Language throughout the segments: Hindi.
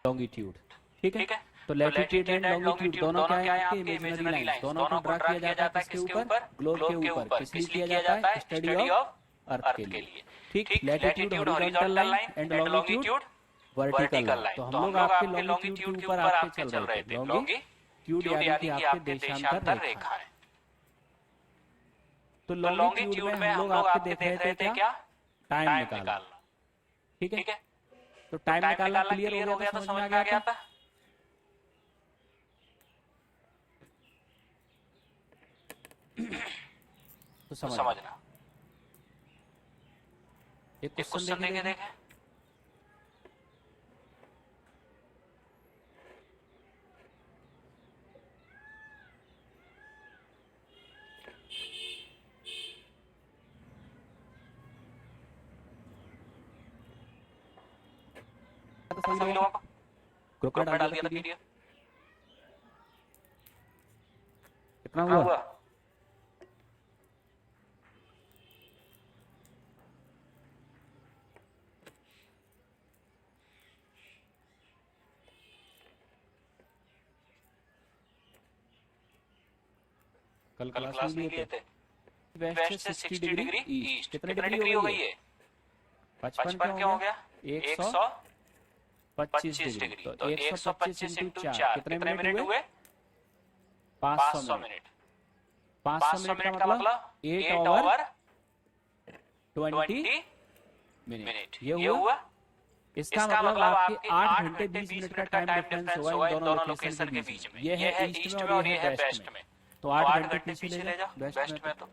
लॉन्गिट्यूड, ठीक है। तो लैटिट्यूड एंड लॉन्गिट्यूड दोनों क्या है आपके इमेजिनरी लाइंस, दोनों को ड्रा किया जाता है किसके ऊपर, ग्लोब के ऊपर। किस लिए किया जाता है, स्टडी ऑफ अर्थ के लिए, ठीक। Latitude horizontal line and longitude vertical line. तो हम लोग आपके लॉन्गिट्यूड के ऊपर आपके चल रहे थे, लॉन्गिट्यूड यानी कि आपके देशांतर रेखा है। तो लॉन्गिट्यूड में हम लोग आपके देख रहे थे क्या, टाइम निकालना, ठीक है। तो टाइम निकालना क्लियर हो गया, तो समझ में आ गया था। तो समझना एक क्वेश्चन देखे तो सही लोगों को ग्रुप में डाल दिया था पीडीएफ। कितना हुआ? कल क्लास में लिए थे वेस्ट से 60 डिग्री ईस्ट। कितने डिग्री हो गई है? 55 क्यों हो गया? 125 डिग्री। तो 125 इंटू 4 कितने मिनट हुए? 500 मिनट। 500 मिनट का मतलब 8 ओवर 20 मिनट। ये हुआ। इसका मतलब आपके 8 घंटे 20 मिनट का टाइम डिफरेंस हुआ इन दोनों लोकेशन के बीच में। ये है ईस्ट में और ये है वेस्ट में। तो 8 घंटे पीछे ले जाओ वेस्ट में, तो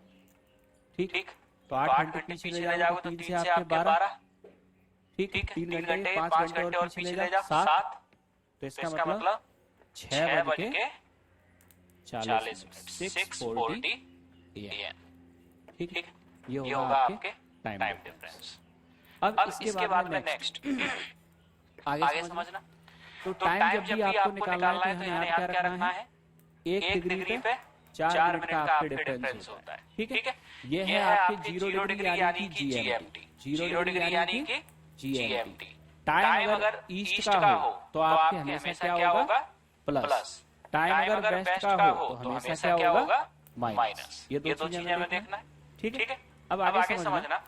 ठीक। तो 8 घंटे पीछे ले जाओगे तो 3 से आपके 12, ठीक। 3 घंटे 5 घंटे और पीछे ले जाओ 7। तो इसका मतलब 6:40 6:40 AM, ठीक। ये होगा आपके टाइम डिफरेंस। अब इसके बाद में नेक्स्ट आगे समझना। तो टाइम जब भी आपको निकालना है तो हमें याद क्या रखना है, 1 डिग्री पे 4 मिनट का आपके डिफरेंस होता है, ठीक है। ये है आपके 0 डिग्री यानी कि GMT, 0 डिग्री यानी कि GMT। टाइम अगर ईस्ट का हो तो आपके हमेशा क्या होगा, प्लस। टाइम अगर वेस्ट का हो तो हमेशा क्या होगा, माइनस। ये दो चीजें हमें देखना है, ठीक है। अब आगे समझना।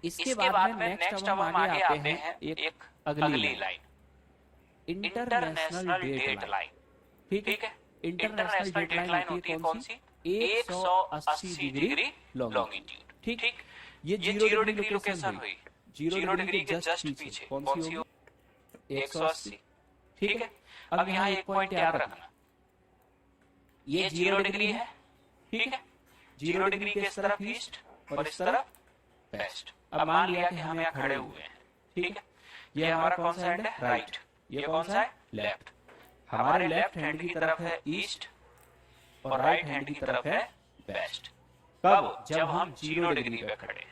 इसके बाद में नेक्स्ट अब हम आगे आते हैं एक अगली लाइन, इंटरनेशनल डेट लाइन, ठीक है। इंटरनेशनल डेट लाइन होती है कौन सी, 180 डिग्री लॉन्गिट्यूड, ठीक। ये 0 डिग्री लोकेशन हुई, 0 डिग्री के जस्ट पीछे कौन सी होगी, 180, ठीक है। अब यहाँ एक पॉइंट याद रखना, ये 0 डिग्री है, ठीक है। 0 डिग्री के इस तरफ ईस्ट और इस तरफ वेस्ट। अब मान लिया कि हम यहाँ खड़े हुए हैं, ठीक है। ये हमारा कौन सा हैंड है, राइट। ये कौन सा है, लेफ्ट। हमारे लेफ्ट हैंड की तरफ है ईस्ट और राइट हैंड की तरफ है वेस्ट। कब, जब हम 0 डिग्री पे खड़े हैं।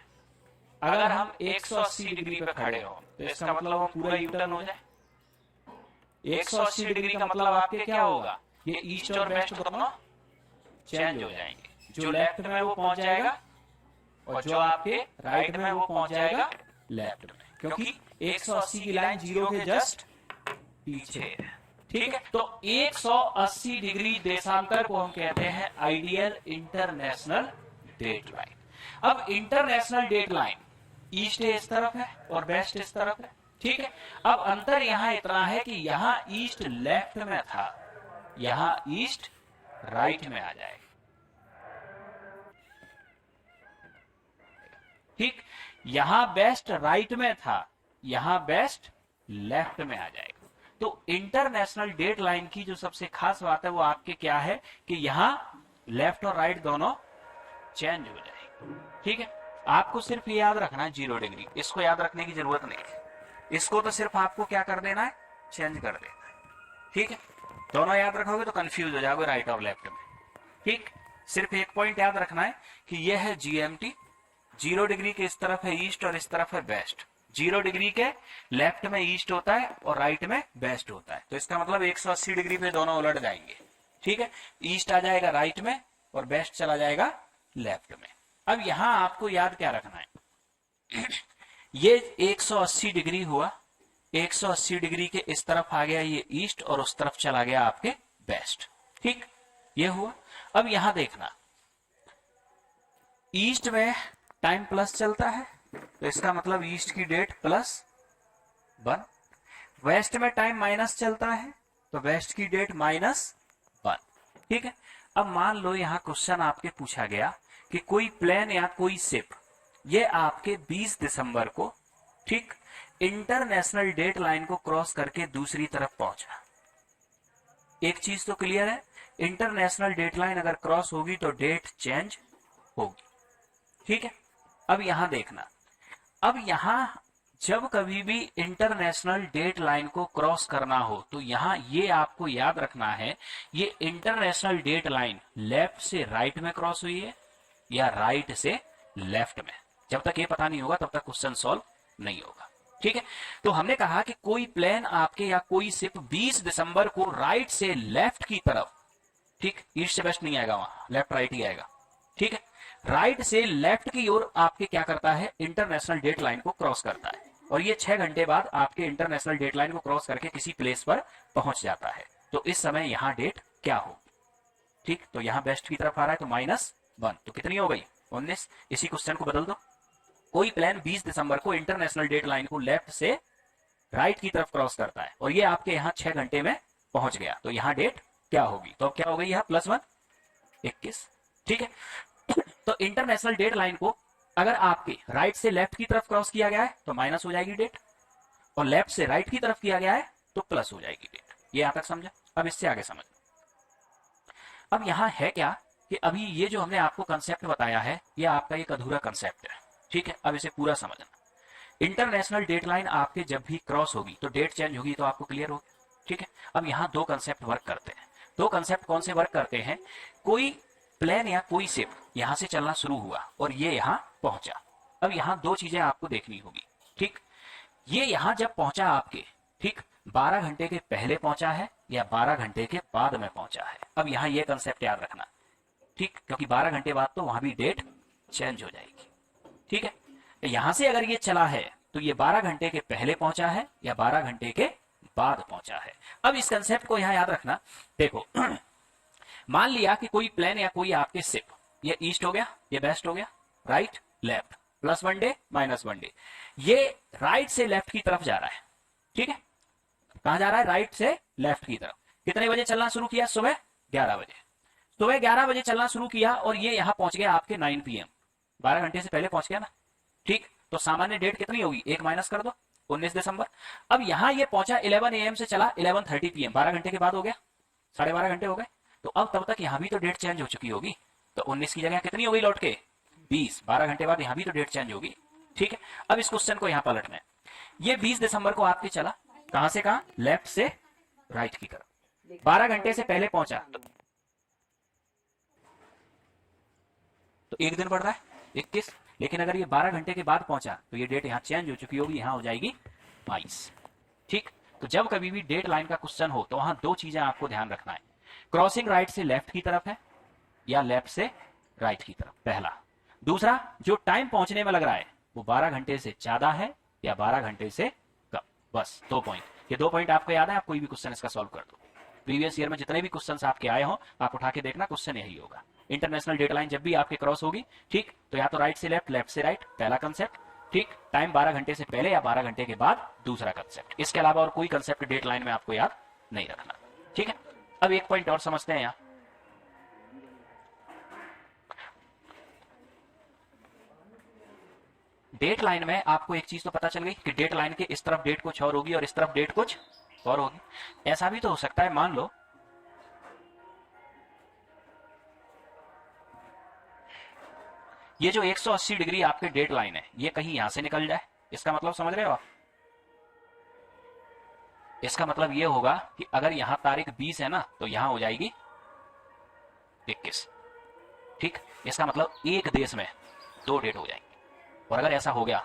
अगर हम 180 डिग्री पे खड़े हो तो इसका मतलब हम पूरा यू टर्न हो जाए। 180 डिग्री का मतलब आपके क्या होगा, ये ईस्ट और वेस्ट दोनों चेंज हो जाएंगे। जो लेफ्ट में वो पहुंच जाएगा और जो आपके राइट में वो पहुंच जाएगा लेफ्ट में, क्योंकि 180 की लाइन 0 के जस्ट पीछे है, ठीक है। तो 180 डिग्री देशांतर को हम कहते हैं आइडियल इंटरनेशनल डेट लाइन। अब इंटरनेशनल डेट लाइन ईस्ट इस तरफ है और वेस्ट इस तरफ है, ठीक है। अब अंतर यहाँ इतना है कि यहाँ ईस्ट लेफ्ट में था, यहाँ ईस्ट राइट में आ जाएगा, ठीक। यहाँ वेस्ट राइट में था, यहाँ वेस्ट लेफ्ट में आ जाएगा। तो इंटरनेशनल डेट लाइन की जो सबसे खास बात है वो आपके क्या है कि यहाँ लेफ्ट और राइट दोनों चेंज हो जाएंगे, ठीक है। आपको सिर्फ ये याद रखना है 0 डिग्री, इसको याद रखने की जरूरत नहीं है। इसको तो सिर्फ आपको क्या कर देना है, चेंज कर देना है, ठीक है। दोनों याद रखोगे तो कंफ्यूज हो जाओगे राइट और लेफ्ट में, ठीक। सिर्फ एक पॉइंट याद रखना है कि यह है GMT। 0 डिग्री के इस तरफ है ईस्ट और इस तरफ है वेस्ट। 0 डिग्री के लेफ्ट में ईस्ट होता है और राइट में वेस्ट होता है। तो इसका मतलब 180 डिग्री पे दोनों उलट जाएंगे, ठीक है। ईस्ट आ जाएगा राइट में और वेस्ट चला जाएगा लेफ्ट में। अब यहां आपको याद क्या रखना है, ये 180 डिग्री हुआ, 180 डिग्री के इस तरफ आ गया ये ईस्ट और उस तरफ चला गया आपके वेस्ट। ठीक, ये हुआ। अब यहां देखना, ईस्ट में टाइम प्लस चलता है तो इसका मतलब ईस्ट की डेट +1। वेस्ट में टाइम माइनस चलता है तो वेस्ट की डेट -1। ठीक है। अब मान लो यहां क्वेश्चन आपके पूछा गया कि कोई प्लेन या कोई शिप ये आपके 20 दिसंबर को, ठीक, इंटरनेशनल डेट लाइन को क्रॉस करके दूसरी तरफ पहुंचा। एक चीज तो क्लियर है, इंटरनेशनल डेट लाइन अगर क्रॉस होगी तो डेट चेंज होगी। ठीक है। अब यहां देखना, अब यहां जब कभी भी इंटरनेशनल डेट लाइन को क्रॉस करना हो तो यहां ये आपको याद रखना है, ये इंटरनेशनल डेट लाइन लेफ्ट से राइट में क्रॉस हुई है या राइट से लेफ्ट में। जब तक ये पता नहीं होगा तब तक क्वेश्चन सॉल्व नहीं होगा। ठीक है। तो हमने कहा कि कोई प्लेन आपके या कोई शिप 20 दिसंबर को राइट से लेफ्ट की तरफ, ठीक, ईस्ट से वेस्ट नहीं आएगा, वहां लेफ्ट राइट ही आएगा। ठीक है। राइट से लेफ्ट की ओर आपके क्या करता है, इंटरनेशनल डेट लाइन को क्रॉस करता है और ये 6 घंटे बाद आपके इंटरनेशनल डेट लाइन को क्रॉस करके किसी प्लेस पर पहुंच जाता है। तो इस समय यहां डेट क्या हो, ठीक, तो यहां वेस्ट की तरफ आ रहा है तो -1, तो कितनी हो गई 19। इसी क्वेश्चन को बदल दो, कोई प्लेन 20 दिसंबर को इंटरनेशनल डेट लाइन को लेफ्ट से राइट की तरफ क्रॉस करता है और ये आपके यहां 6 घंटे में पहुंच गया, तो यहां डेट क्या होगी, तो अब क्या हो गई यहां +1, 21। ठीक है। तो इंटरनेशनल डेट लाइन को अगर आपके राइट से लेफ्ट की तरफ क्रॉस किया गया है तो माइनस हो जाएगी डेट, और लेफ्ट से राइट की तरफ किया गया है तो प्लस हो जाएगी डेट। ये यहां तक समझा। अब इससे आगे समझ। अब यहां है क्या कि अभी ये जो हमने आपको कंसेप्ट बताया है ये आपका एक अधूरा कंसेप्ट है। ठीक है। अब इसे पूरा समझना। इंटरनेशनल डेट लाइन आपके जब भी क्रॉस होगी तो डेट चेंज होगी, तो आपको क्लियर होगा। ठीक है। अब यहां दो कंसेप्ट वर्क करते हैं। दो कंसेप्ट कौन से वर्क करते हैं, कोई प्लेन या कोई शिप यहां से चलना शुरू हुआ और ये यहां पहुंचा। अब यहां दो चीजें आपको देखनी होगी। ठीक, ये यहां जब पहुंचा आपके, ठीक, 12 घंटे के पहले पहुंचा है या 12 घंटे के बाद में पहुंचा है। अब यहां ये कंसेप्ट याद रखना, ठीक, क्योंकि 12 घंटे बाद तो वहां भी डेट चेंज हो जाएगी। ठीक है। यहां से अगर ये चला है तो ये 12 घंटे के पहले पहुंचा है या 12 घंटे के बाद पहुंचा है। अब इस कंसेप्ट को यहां याद रखना। देखो मान लिया कि कोई प्लेन या कोई आपके शिप, ये ईस्ट हो गया, ये वेस्ट हो गया, राइट लेफ्ट, +1 डे -1 डे, ये राइट से लेफ्ट की तरफ जा रहा है। ठीक है। कहां जा रहा है, राइट से लेफ्ट की तरफ। कितने बजे चलना शुरू किया, सुबह 11 बजे। सुबह 11 बजे चलना शुरू किया और ये यहां पहुंच गया आपके 9 PM, 12 घंटे से पहले पहुंच गया ना। ठीक, तो सामान्य डेट कितनी होगी, 1 माइनस कर दो, 19 दिसंबर। अब यहां ये पहुंचा 11 AM से चला 11:30 PM, 12 घंटे के बाद हो गया, 12.5 घंटे हो गए। तो अब तब तक यहां भी तो डेट चेंज हो चुकी होगी, तो 19 की जगह कितनी हो गई लौट के 20, 12 घंटे बाद यहां भी तो डेट चेंज होगी। ठीक है। अब इस क्वेश्चन को यहां पलटना है। ये 20 दिसंबर को आपके चला कहां से कहां, लेफ्ट से राइट की तरफ, 12 घंटे से पहले पहुंचा तो एक दिन बढ़ रहा है 21। लेकिन अगर ये 12 घंटे के बाद पहुंचा तो ये डेट यहां चेंज हो चुकी होगी, यहां हो जाएगी 22। ठीक, तो जब कभी भी डेट लाइन का क्वेश्चन हो तो वहां दो चीजें आपको ध्यान रखना है, क्रॉसिंग राइट से लेफ्ट की तरफ है या लेफ्ट से राइट की तरफ, पहला। दूसरा, जो टाइम पहुंचने में लग रहा है वो 12 घंटे से ज्यादा है या 12 घंटे से कम। बस 2 पॉइंट, ये 2 पॉइंट आपको याद है, आप कोई भी क्वेश्चन इसका सॉल्व कर दो। प्रीवियस ईयर में जितने भी क्वेश्चन आपके आए हो आप उठा के देखना, क्वेश्चन यही होगा। इंटरनेशनल डेट लाइन जब भी आपके क्रॉस होगी, ठीक, तो या तो राइट से लेफ्ट, लेफ्ट से राइट, पहला कंसेप्ट। ठीक, टाइम 12 घंटे से पहले या 12 घंटे के बाद, दूसरा कंसेप्ट। इसके अलावा और कोई कंसेप्ट डेट लाइन में आपको याद नहीं रखना। ठीक है। अब एक पॉइंट और समझते हैं यहां, डेट लाइन में आपको एक चीज तो पता चल गई कि डेट लाइन के इस तरफ डेट कुछ और होगी और इस तरफ डेट कुछ और होगी। ऐसा भी तो हो सकता है, मान लो ये जो 180 डिग्री आपके डेट लाइन है ये कहीं यहां से निकल जाए। इसका मतलब समझ रहे हो आप, इसका मतलब ये होगा कि अगर यहां तारीख 20 है ना तो यहां हो जाएगी 21। ठीक, इसका मतलब एक देश में 2 डेट हो जाएंगी, और अगर ऐसा हो गया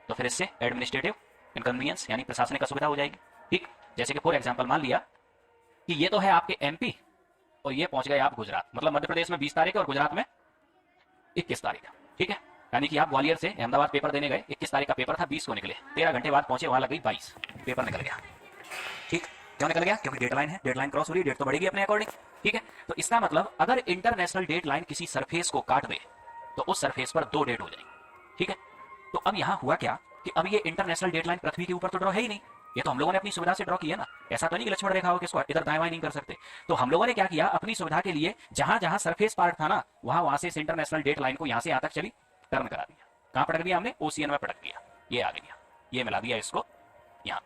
तो फिर इससे एडमिनिस्ट्रेटिव इनकन्वीनियंस यानी प्रशासनिक असुविधा हो जाएगी। ठीक, जैसे कि फॉर एग्जांपल मान लिया कि ये तो है आपके MP और ये पहुंच गए आप गुजरात, मतलब मध्य प्रदेश में 20 तारीख और गुजरात में 21 तारीख। ठीक है, यानी कि आप ग्वालियर से अहमदाबाद पेपर देने गए, 21 तारीख का पेपर था, 20 को निकले, 13 घंटे बाद पहुंचे, वहां लग गई 22। पेपर निकल गया। ठीक, क्यों निकल गया? क्योंकि डेट लाइन है, डेट लाइन क्रॉस हो रही है, डेट तो बढ़ेगी अपने अकॉर्डिंग। ठीक है, तो इसका मतलब अगर इंटरनेशनल डेट लाइन किसी सरफेस को काट दे तो उस सरफेस पर 2 डेट हो जाएंगी। ठीक है, तो अब यहां हुआ क्या कि अब ये इंटरनेशनल डेट लाइन पृथ्वी के ऊपर तो ड्रॉ है ही नहीं, ये तो हम लोगों ने अपनी सुविधा से ड्रॉ किया ना। ऐसा तो नहीं कि लक्ष्मण रेखा हो कि इसको इधर दाएं बाएं नहीं कर सकते। तो हम लोगों ने क्या किया, अपनी सुविधा के लिए जहां जहां सरफेस पार्ट था ना, वहां से इस इंटरनेशनल डेट लाइन को यहां से यहां तक चली टर्न करा दिया। कहां पटक दिया हमने? ओशियन में पटक दिया। ये आ गया, ये मिला दिया इसको यहां।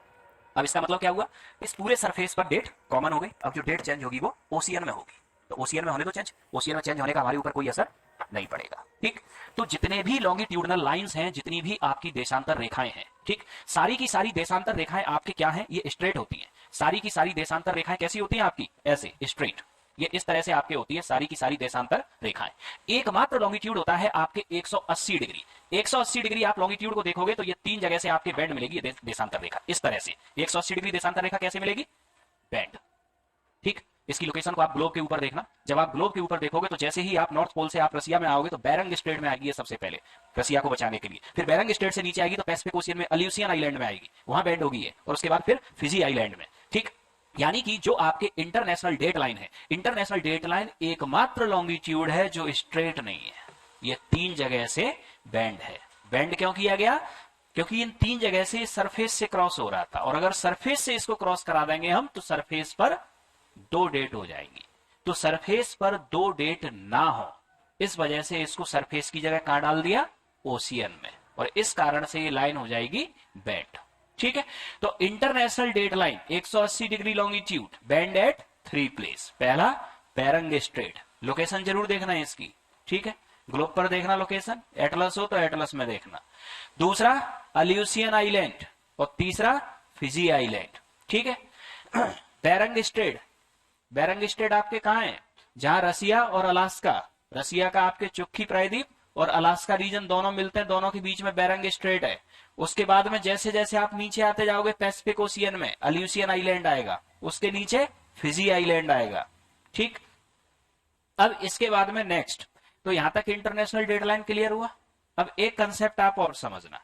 अब इसका मतलब क्या हुआ, इस पूरे सरफेस पर डेट कॉमन हो गई। अब जो डेट चेंज होगी वो ओशियन में होगी, तो ओशियन में होने दो चेंज, ओशियन में चेंज होने का हमारे ऊपर कोई असर नहीं पड़ेगा। ठीक, तो जितने भी लॉन्गिट्यूडनल लाइंस हैं, जितनी भी आपकी देशांतर रेखाएं हैं, ठीक, सारी की सारी देशांतर रेखाएं आपके क्या हैं, ये स्ट्रेट होती हैं। सारी की सारी देशांतर रेखाएं कैसी होती हैं आपकी? ऐसे स्ट्रेट, ये इस तरह से आपके होती है सारी की सारी देशांतर रेखाएं। एकमात्र लॉन्गिट्यूड होता है आपके 180 डिग्री। 180 डिग्री आप लॉन्गिट्यूड को देखोगे तो ये 3 जगह से आपके बैंड मिलेगी देशांतर रेखा इस तरह से। 180 डिग्री देशांतर रेखा कैसे मिलेगी? बैंड। ठीक, इसकी लोकेशन को आप ग्लोब के ऊपर देखना। जब आप ग्लोब के ऊपर देखोगे तो जैसे ही आप नॉर्थ पोल से आप रसिया में आओगे तो बेरिंग स्ट्रेट में आएगी सबसे पहले, रसिया को बचाने के लिए। फिर बेरिंग स्ट्रेट से नीचे आएगी तो पैसिफिक ओशियन में अल्यूसियन आइलैंड में आएगी, वहां बैंड होगी है, और उसके बाद फिर फिजी आइलैंड में। ठीक, यानी कि जो आपके इंटरनेशनल डेट लाइन है, इंटरनेशनल डेट लाइन एकमात्र लॉन्गिट्यूड है जो स्ट्रेट नहीं है, ये 3 जगह से बैंड है। बैंड क्यों किया गया? क्योंकि इन 3 जगह से सरफेस से क्रॉस हो रहा था, और अगर सरफेस से इसको क्रॉस करा देंगे हम तो सरफेस पर 2 डेट हो जाएंगी। तो सरफेस पर 2 डेट ना हो, इस वजह से इसको सरफेस की जगह कहां डाल दिया? ओशियन में, और इस कारण से ये लाइन हो जाएगी बैंड। ठीक है, तो international date line 180 degree longitude, band at 3 place. पहला बेरिंग स्ट्रेट, लोकेशन जरूर देखना है इसकी। ठीक है, ग्लोब पर देखना लोकेशन, एटलस हो तो एटलस में देखना। दूसरा अल्यूसियन आइलैंड, और तीसरा फिजी आइलैंड। ठीक है, बेरिंग स्ट्रेट, बेरिंग स्ट्रेट आपके कहां है? जहां रसिया और अलास्का, रसिया का आपके चुक्की प्रायद्वीप और अलास्का रीजन दोनों मिलते हैं, दोनों के बीच में बेरिंग स्ट्रेट है। उसके बाद में जैसे जैसे आप नीचे आते जाओगे पैसिफिक ओशियन में अल्यूसियन आइलैंड आएगा, उसके नीचे फिजी आइलैंड आएगा। ठीक, अब इसके बाद में नेक्स्ट, तो यहां तक इंटरनेशनल डेडलाइन क्लियर हुआ। अब एक कंसेप्ट आप और समझना,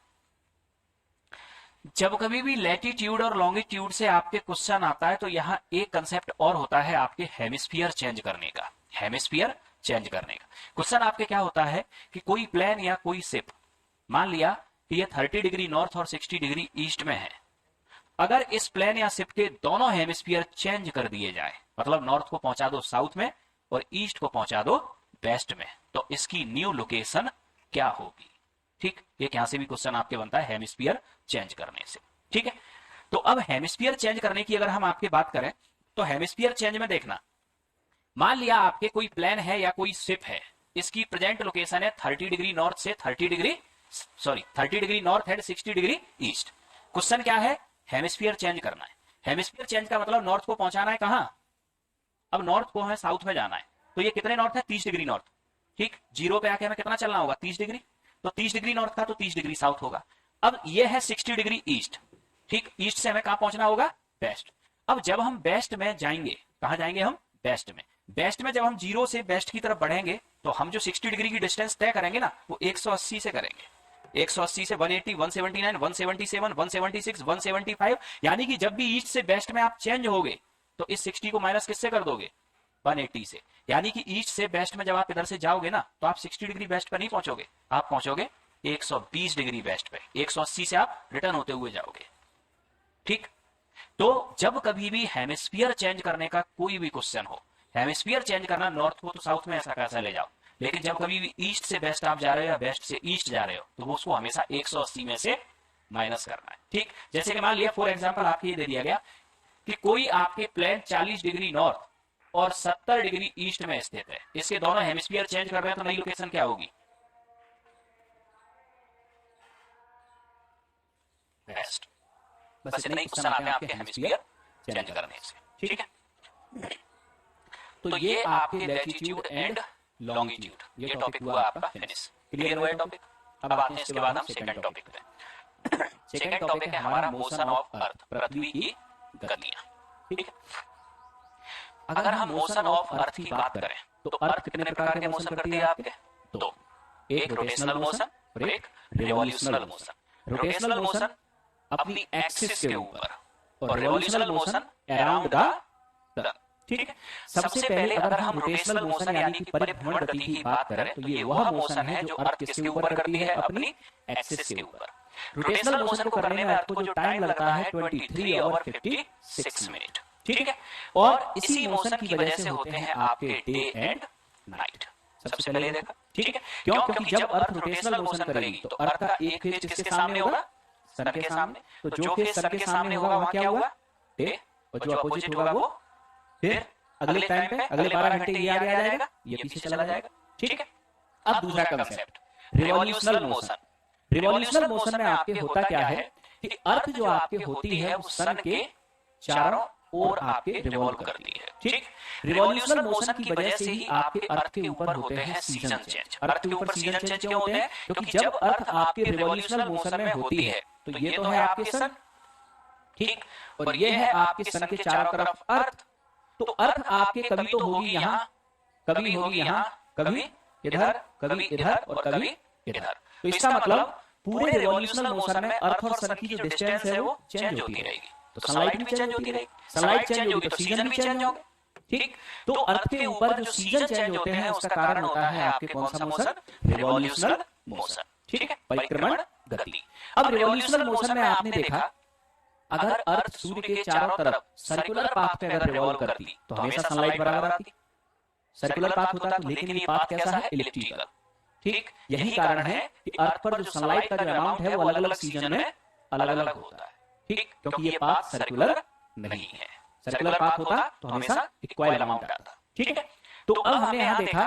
जब कभी भी लैटिट्यूड और लॉन्गिट्यूड से आपके क्वेश्चन आता है तो यहां एक कंसेप्ट और होता है आपके हेमिस्फीयर चेंज करने का। हेमिस्फीयर चेंज करने का क्वेश्चन आपके क्या होता है कि कोई प्लेन या कोई शिप, मान लिया कि ये 30 डिग्री नॉर्थ और 60 डिग्री ईस्ट में है। अगर इस प्लेन या शिप के दोनों हेमिस्फीयर चेंज कर दिए जाए, मतलब नॉर्थ को पहुंचा दो साउथ में और ईस्ट को पहुंचा दो वेस्ट में, तो इसकी न्यू लोकेशन क्या होगी? ठीक, एक यहां से भी क्वेश्चन आपके बनता है हेमिस्फीयर चेंज करने से। ठीक है, तो अब हेमिस्फीयर चेंज करने की अगर हम आपकी बात करें तो हेमिस्फीयर चेंज में देखना, मान लिया आपके कोई प्लेन है या कोई शिप है, इसकी प्रेजेंट लोकेशन है 30 डिग्री नॉर्थ से 30 degree north and 60 degree east. Question क्या है? हेमिस्फीयर चेंज करना है। हेमिस्फीयर चेंज का मतलब नॉर्थ को पहुंचाना है कहां? अब नॉर्थ को है साउथ में जाना है, तो ये कितने नॉर्थ है? 30 डिग्री नॉर्थ। ठीक, जीरो पे आके हमें कितना चलना होगा? 30 डिग्री। तो 30 डिग्री नॉर्थ का तो 30 डिग्री साउथ होगा। अब ये है 60 डिग्री ईस्ट। ठीक, ईस्ट से हमें कहां पहुंचना होगा? वेस्ट। अब जब हम वेस्ट में जाएंगे, कहां जाएंगे हम? वेस्ट में। वेस्ट में जब हम जीरो से वेस्ट की तरफ बढ़ेंगे तो हम जो 60 डिग्री की डिस्टेंस तय करेंगे ना, वो 180 से करेंगे। 180 से 180, 179, 177, 176, 175, यानी कि जब भी ईस्ट से वेस्ट में आप चेंज होगे तो इस 60 को माइनस किससे कर दोगे? 180 से। यानी कि ईस्ट से वेस्ट में जब आप इधर से जाओगे ना तो आप 60 डिग्री वेस्ट पर नहीं पहुंचोगे, आप पहुंचोगे 120 डिग्री वेस्ट पे। 180 से आप रिटर्न होते हुए जाओगे। ठीक, तो जब कभी भी हेमिस्फीयर चेंज करने का कोई भी क्वेश्चन हो, हेमिस्फीयर चेंज करना नॉर्थ को तो साउथ में ऐसा कैसा ले जाओ, लेकिन जब कभी भी ईस्ट से वेस्ट आप जा रहे हो या वेस्ट से ईस्ट जा रहे हो तो वो उसको हमेशा 180 में से माइनस करना है। ठीक, जैसे कि मान लिया फॉर एग्जांपल आपके ये दे दिया गया कि कोई आपके प्लेन 40 डिग्री नॉर्थ और 70 डिग्री ईस्ट में स्थित है, इसके दोनों हेमिस्फीयर चेंज कर रहे हैं, तो नई लोकेशन क्या होगी? वेस्ट। बस इतने ही क्वेश्चन आते हैं आपके हेमिस्फीयर चेंज करने से। ठीक है, तो ये आपके लैटिट्यूड एंड लॉन्गिट्यूड, ये टॉपिक हुआ आपका फिनिश। क्लियर हुआ टॉपिक? अब आते हैं इसके बाद हम सेकंड टॉपिक पे। सेकंड टॉपिक है हमारा मोशन ऑफ अर्थ, पृथ्वी की गतियां। ठीक है, अगर हम मोशन ऑफ अर्थ की बात करें तो अर्थ कितने प्रकार के मोशन करती है आपके? दो, एक रोटेशनल मोशन और एक रिवॉल्यूशनल मोशन। रोटेशनल मोशन अपनी एक्सिस के ऊपर और revolutional motion around the plug. ठीक है, सबसे पहले अगर हम रोटेशनल मोशन यानी कि परिभ्रमण गति की बात करें तो ये वह मोशन है जो अर्थ किसके ऊपर करती है, अपनी एक्सिस के ऊपर। रोटेशनल मोशन को करने में अर्थ को जो टाइम लगता है 23 और 56 मिनट। ठीक है, और इसी मोशन की वजह से होते हैं आपके डे एंड नाइट। सबसे पहले देखा, ठीक है, क्यों? क्योंकि जब अर्थ रोटेशनल मोशन करेगी तो अर्थ का एक फेज किसके सामने होगा, सन के सामने। तो जो फेज सन के सामने होगा वहां क्या होगा, डे, और जो अपोजिट होगा वो फिर अगले टाइम पे, अगले 12 घंटे ये आगे आ जाएगा, ये पीछे चला जाएगा। ठीक है, अब दूसरा कंसेप्ट रिवॉल्यूशनल मोशन। रिवॉल्यूशनल मोशन में आपके होता क्या है कि अर्थ जो आपके होती है वो सन के चारों ओर आपके रिवॉल्व करती है। ठीक, रिवॉल्यूशनल मोशन की वजह से ही आपके अर्थ के ऊपर होते हैं सीजन चेंज। अर्थ के ऊपर सीजन चेंज क्यों होते हैं? क्योंकि जब अर्थ आपके रिवॉल्यूशनल मोशन में होती है तो ये तो है आपके सन, ठीक, और ये है आपके सन के चारों तरफ अर्थ। तो अर्थ आपके कभी तो होगी यहाँ, कभी होगी यहाँ, कभी इधर, कभी इधर और कभी इधर। तो इसका मतलब पूरे रिवॉल्यूशनल मोशन में अर्थ और सन की जो डिस्टेंस है वो चेंज होती रहेगी। तो सनलाइट भी चेंज होती रहेगी, सनलाइट चेंज होगी तो सीजन भी चेंज होंगे। ठीक, तो अर्थ के ऊपर जो सीजन चेंज होते हैं उसका कारण होता है आपके कौन सा मोशन, रिवॉल्यूशनल मोशन। ठीक है, परिक्रमण गति। अब रिवॉल्यूशनल मोशन में आपने देखा अगर अर्थ सूर्य के चारों तरफ सर्कुलर पाथ पे अगर रिवॉल्व करती तो हमेशा सनलाइट बराबर आती, सर्कुलर पाथ होता है। लेकिन ये पाथ कैसा है, इलिप्टिकल। ठीक, यही कारण है कि अर्थ पर जो सनलाइट का जो अमाउंट है वो अलग अलग सीजन में अलग अलग होता है। ठीक, क्योंकि ये पाथ सर्कुलर नहीं है। सर्कुलर पाथ होता तो हमेशा इक्वल अमाउंट आता। ठीक है, तो अब हमने यहाँ देखा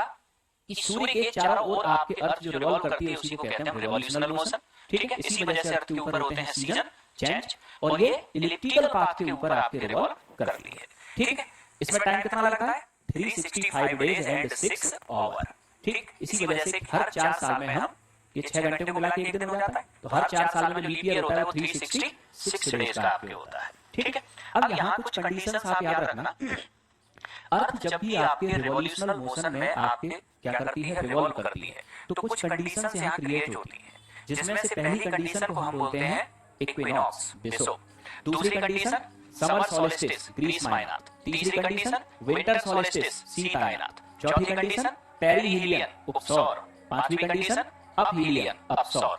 कि सूर्य के चारों ओर आपके अर्थ जो रिवॉल्व करती है उसी को कहते हैं रिवॉल्यूशनल मोशन। ठीक है, इसी वजह से अर्थ के ऊपर होते हैं सीजन चेंज और ये इलिप्टिकल पाथ के ऊपर आपके रिवॉल्व करती है। ठीक है, इसमें टाइम कितना लगता है, 365 डेज एंड 6 आवर। ठीक, इसी वजह से हर 4 साल में हम ये 6 घंटे को मिला के एक दिन हो जाता है। तो हर 4 साल में जो लीप ईयर होता है वो 366 डेज का आपके होता है। ठीक है, अब यहाँ कुछ कंडीशंस आप याद रखना। अर्थ जब भी आपके रिवॉल्यूशनल मोशन में आपके क्या करती है, रिवॉल्व करती है, तो कुछ कंडीशंस यहाँ क्रिएट होती हैं, जिसमें से पहली कंडीशन को हम बोलते हैं इक्विनॉक्स, बेसो। दूसरी कंडीशन समर सॉलिस्टिस, ग्रीष्म आयनात। तीसरी कंडीशन विंटर सॉलिस्टिस, शीत आयनात। चौथी कंडीशन पेरिहीलियन, उपसौर। पांचवी कंडीशन अपहीलियन, अपसौर।